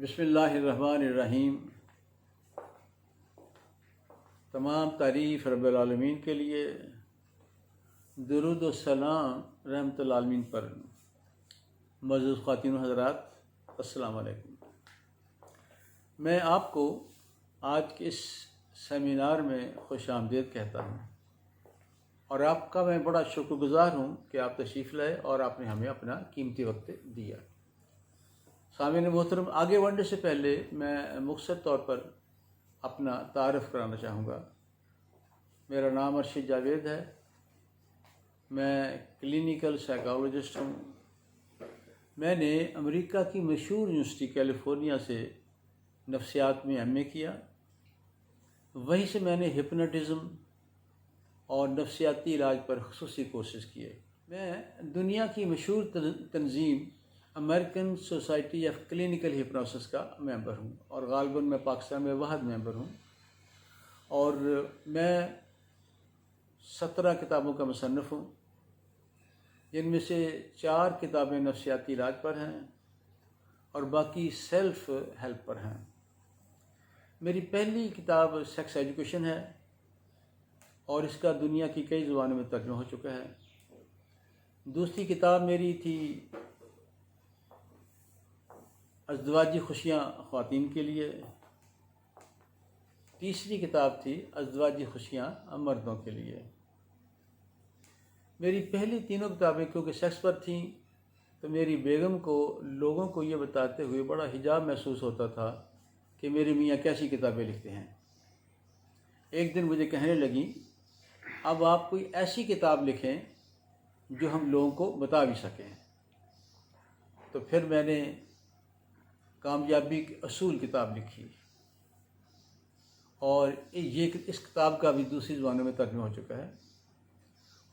بسم اللہ الرحمن الرحیم۔ تمام تعریف رب العالمین کے لیے، درود و سلام رحمت العالمین پر۔ معزز خواتین و حضرات، السلام علیکم۔ میں آپ کو آج کے اس سیمینار میں خوش آمدید کہتا ہوں، اور آپ کا میں بڑا شکر گزار ہوں کہ آپ تشریف لائے اور آپ نے ہمیں اپنا قیمتی وقت دیا۔ سامعین محترم، آگے بڑھنے سے پہلے میں مختصر طور پر اپنا تعارف کرانا چاہوں گا۔ میرا نام ارشد جاوید ہے، میں کلینیکل سائیکالوجسٹ ہوں۔ میں نے امریکہ کی مشہور یونیورسٹی کیلیفورنیا سے نفسیات میں ایم اے کیا، وہیں سے میں نے ہپنوٹزم اور نفسیاتی علاج پر خصوصی کورسز کیے۔ میں دنیا کی مشہور تنظیم American society of clinical hypnosis کا ممبر ہوں، اور غالباً میں پاکستان میں واحد ممبر ہوں، اور میں 17 کتابوں کا مصنف ہوں، جن میں سے 4 کتابیں نفسیاتی علاج پر ہیں اور باقی سیلف ہیلپ پر ہیں۔ میری پہلی کتاب سیکس ایجوکیشن ہے، اور اس کا دنیا کی کئی زبانوں میں ترجمہ ہو چکا ہے۔ دوسری کتاب میری تھی ازدواجی خوشیاں خواتین کے لیے۔ تیسری کتاب تھی ازدواجی خوشیاں مردوں کے لیے۔ میری پہلی تینوں کتابیں کیونکہ سیکس پر تھیں، تو میری بیگم کو لوگوں کو یہ بتاتے ہوئے بڑا حجاب محسوس ہوتا تھا کہ میرے میاں کیسی کتابیں لکھتے ہیں۔ ایک دن مجھے کہنے لگیں، اب آپ کوئی ایسی کتاب لکھیں جو ہم لوگوں کو بتا بھی سکیں۔ تو پھر میں نے کامیابی کے اصول کتاب لکھی، اور اس کتاب کا بھی دوسری زبانوں میں ترجمہ ہو چکا ہے۔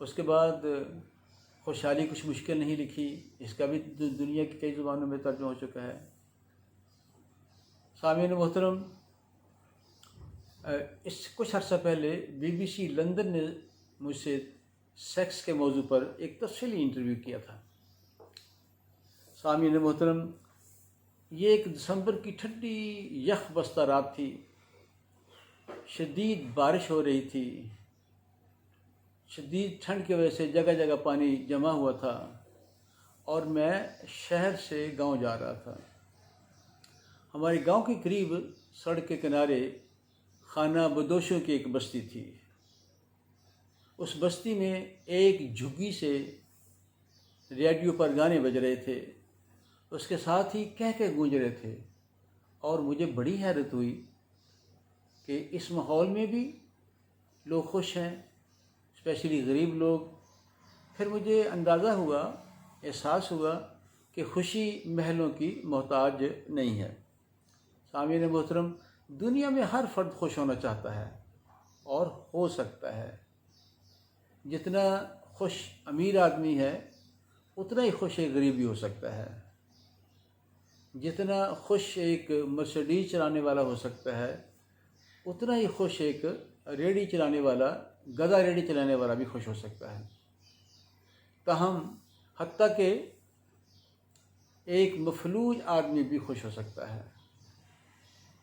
اس کے بعد خوشحالی کچھ مشکل نہیں لکھی، اس کا بھی دنیا کی کئی زبانوں میں ترجمہ ہو چکا ہے۔ سامعین محترم، اس کچھ عرصہ پہلے BBC لندن نے مجھ سے سیکس کے موضوع پر ایک تفصیلی انٹرویو کیا تھا۔ سامعین محترم، یہ ایک دسمبر کی ٹھنڈی یخ بستہ رات تھی، شدید بارش ہو رہی تھی، شدید ٹھنڈ کی وجہ سے جگہ جگہ پانی جمع ہوا تھا، اور میں شہر سے گاؤں جا رہا تھا۔ ہمارے گاؤں کے قریب سڑک کے کنارے خانہ بدوشوں کی ایک بستی تھی۔ اس بستی میں ایک جھگی سے ریڈیو پر گانے بج رہے تھے، اس کے ساتھ ہی کہکے گونج رہے تھے، اور مجھے بڑی حیرت ہوئی کہ اس ماحول میں بھی لوگ خوش ہیں، اسپیشلی غریب لوگ۔ پھر مجھے اندازہ ہوا، احساس ہوا کہ خوشی محلوں کی محتاج نہیں ہے۔ سامعین محترم، دنیا میں ہر فرد خوش ہونا چاہتا ہے اور ہو سکتا ہے۔ جتنا خوش امیر آدمی ہے، اتنا ہی خوش ایک غریب بھی ہو سکتا ہے۔ جتنا خوش ایک مرسڈیز چلانے والا ہو سکتا ہے، اتنا ہی خوش ایک ریڑھی چلانے والا، گدھا ریڑھی چلانے والا بھی خوش ہو سکتا ہے۔ تاہم حتیٰ کہ ایک مفلوج آدمی بھی خوش ہو سکتا ہے۔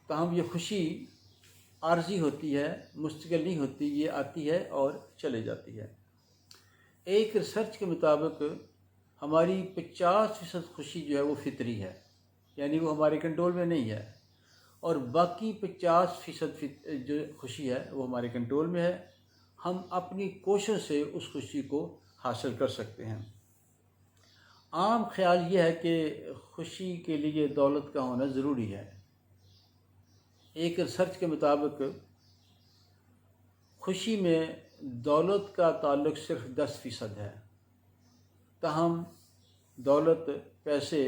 تاہم یہ خوشی عارضی ہوتی ہے، مستقل نہیں ہوتی، یہ آتی ہے اور چلے جاتی ہے۔ ایک ریسرچ کے مطابق ہماری 50% خوشی جو ہے وہ فطری ہے، یعنی وہ ہمارے کنٹرول میں نہیں ہے، اور باقی 50% جو خوشی ہے وہ ہمارے کنٹرول میں ہے۔ ہم اپنی کوشش سے اس خوشی کو حاصل کر سکتے ہیں۔ عام خیال یہ ہے کہ خوشی کے لیے دولت کا ہونا ضروری ہے۔ ایک ریسرچ کے مطابق خوشی میں دولت کا تعلق صرف 10% ہے۔ تاہم دولت، پیسے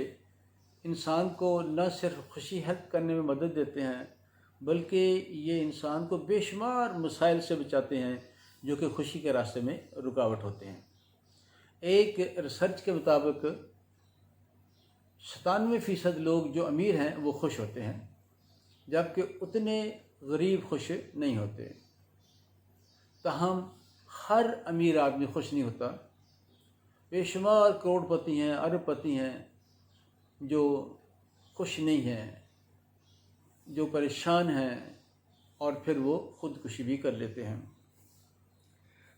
انسان کو نہ صرف خوشی حاصل کرنے میں مدد دیتے ہیں، بلکہ یہ انسان کو بے شمار مسائل سے بچاتے ہیں جو کہ خوشی کے راستے میں رکاوٹ ہوتے ہیں۔ ایک ریسرچ کے مطابق 97% لوگ جو امیر ہیں وہ خوش ہوتے ہیں، جبکہ اتنے غریب خوش نہیں ہوتے۔ تاہم ہر امیر آدمی خوش نہیں ہوتا۔ بے شمار کروڑ پتی ہیں، ارب پتی ہیں جو خوش نہیں ہیں، جو پریشان ہیں اور پھر وہ خودکشی بھی کر لیتے ہیں۔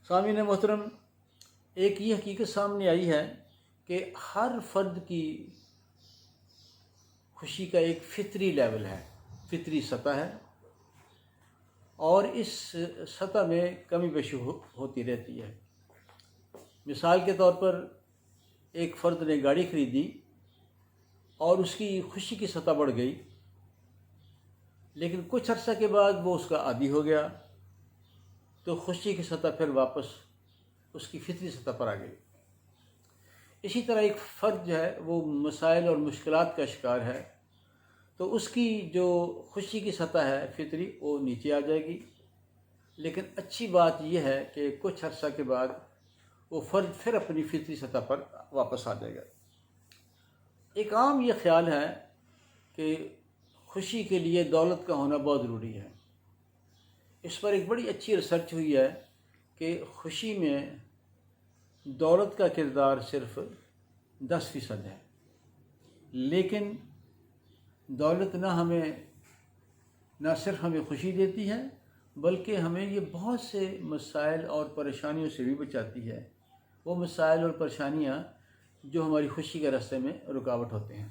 سامعین محترم، ایک یہ حقیقت سامنے آئی ہے کہ ہر فرد کی خوشی کا ایک فطری لیول ہے، فطری سطح ہے، اور اس سطح میں کمی بیشی ہوتی رہتی ہے۔ مثال کے طور پر ایک فرد نے گاڑی خریدی اور اس کی خوشی کی سطح بڑھ گئی، لیکن کچھ عرصہ کے بعد وہ اس کا عادی ہو گیا تو خوشی کی سطح پھر واپس اس کی فطری سطح پر آ گئی۔ اسی طرح ایک فرد جو ہے وہ مسائل اور مشکلات کا شکار ہے تو اس کی جو خوشی کی سطح ہے فطری وہ نیچے آ جائے گی، لیکن اچھی بات یہ ہے کہ کچھ عرصہ کے بعد وہ فرد پھر اپنی فطری سطح پر واپس آ جائے گا۔ ایک عام یہ خیال ہے کہ خوشی کے لیے دولت کا ہونا بہت ضروری ہے۔ اس پر ایک بڑی اچھی ریسرچ ہوئی ہے کہ خوشی میں دولت کا کردار صرف 10% ہے، لیکن دولت نہ صرف ہمیں خوشی دیتی ہے بلکہ ہمیں یہ بہت سے مسائل اور پریشانیوں سے بھی بچاتی ہے، وہ مسائل اور پریشانیاں جو ہماری خوشی کے راستے میں رکاوٹ ہوتے ہیں۔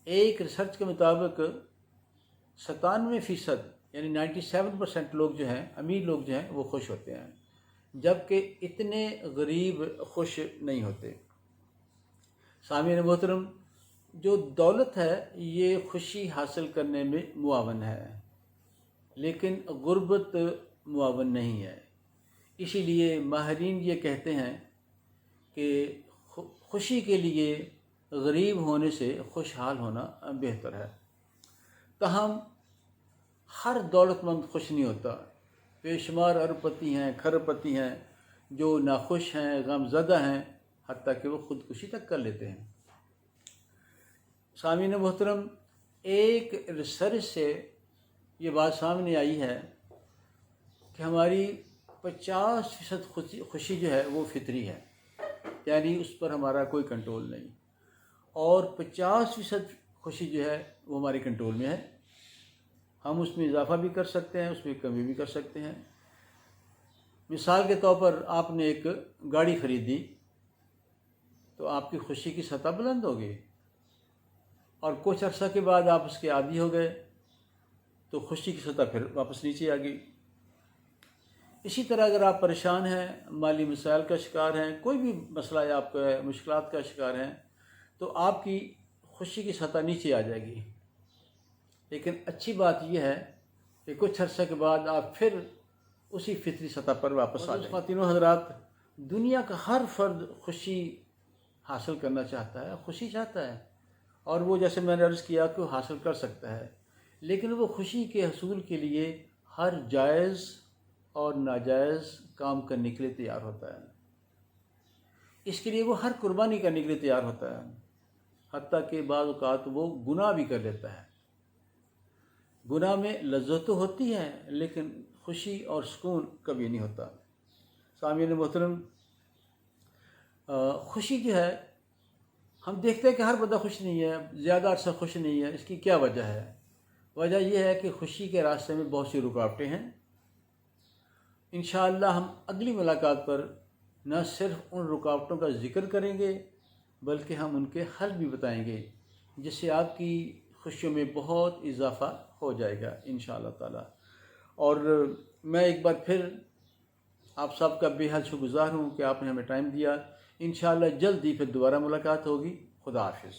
ایک ریسرچ کے مطابق 97% یعنی 97% لوگ جو ہیں، امیر لوگ جو ہیں وہ خوش ہوتے ہیں، جبکہ اتنے غریب خوش نہیں ہوتے۔ سامعین محترم، جو دولت ہے یہ خوشی حاصل کرنے میں معاون ہے، لیکن غربت معاون نہیں ہے۔ اسی لیے ماہرین یہ کہتے ہیں کہ خوشی کے لیے غریب ہونے سے خوشحال ہونا بہتر ہے۔ تاہم ہر دولت مند خوش نہیں ہوتا، بے شمار ارب پتی ہیں، کھرب پتی ہیں جو ناخوش ہیں، غم زدہ ہیں، حتیٰ کہ وہ خودکشی تک کر لیتے ہیں۔ سامعین محترم، ایک ریسرچ سے یہ بات سامنے آئی ہے کہ ہماری 50% خوشی جو ہے وہ فطری ہے، یعنی اس پر ہمارا کوئی کنٹرول نہیں، اور 50% خوشی جو ہے وہ ہمارے کنٹرول میں ہے۔ ہم اس میں اضافہ بھی کر سکتے ہیں، اس میں کمی بھی کر سکتے ہیں۔ مثال کے طور پر آپ نے ایک گاڑی خریدی تو آپ کی خوشی کی سطح بلند ہوگی، اور کچھ عرصہ کے بعد آپ اس کے عادی ہو گئے تو خوشی کی سطح پھر واپس نیچے آ گئی۔ اسی طرح اگر آپ پریشان ہیں، مالی مسائل کا شکار ہیں، کوئی بھی مسئلہ ہے آپ کا ہے، مشکلات کا شکار ہیں، تو آپ کی خوشی کی سطح نیچے آ جائے گی، لیکن اچھی بات یہ ہے کہ کچھ عرصہ کے بعد آپ پھر اسی فطری سطح پر واپس آ جائیں۔ خواتین و حضرات، دنیا کا ہر فرد خوشی حاصل کرنا چاہتا ہے، خوشی چاہتا ہے، اور وہ جیسے میں نے عرض کیا کہ وہ حاصل کر سکتا ہے، لیکن وہ خوشی کے حصول کے لیے ہر جائز اور ناجائز کام کرنے کے لیے تیار ہوتا ہے۔ اس کے لیے وہ ہر قربانی کرنے کے لیے تیار ہوتا ہے، حتیٰ کہ بعض اوقات وہ گناہ بھی کر لیتا ہے۔ گناہ میں لذت تو ہوتی ہے لیکن خوشی اور سکون کبھی نہیں ہوتا۔ سامعین محترم، خوشی جو ہے ہم دیکھتے ہیں کہ ہر بندہ خوش نہیں ہے، زیادہ عرصہ خوش نہیں ہے۔ اس کی کیا وجہ ہے؟ وجہ یہ ہے کہ خوشی کے راستے میں بہت سی رکاوٹیں ہیں۔ انشاءاللہ ہم اگلی ملاقات پر نہ صرف ان رکاوٹوں کا ذکر کریں گے بلکہ ہم ان کے حل بھی بتائیں گے، جس سے آپ کی خوشیوں میں بہت اضافہ ہو جائے گا انشاءاللہ تعالی۔ اور میں ایک بار پھر آپ سب کا بے حد شکر گزار ہوں کہ آپ نے ہمیں ٹائم دیا۔ انشاءاللہ جلد ہی پھر دوبارہ ملاقات ہوگی۔ خدا حافظ۔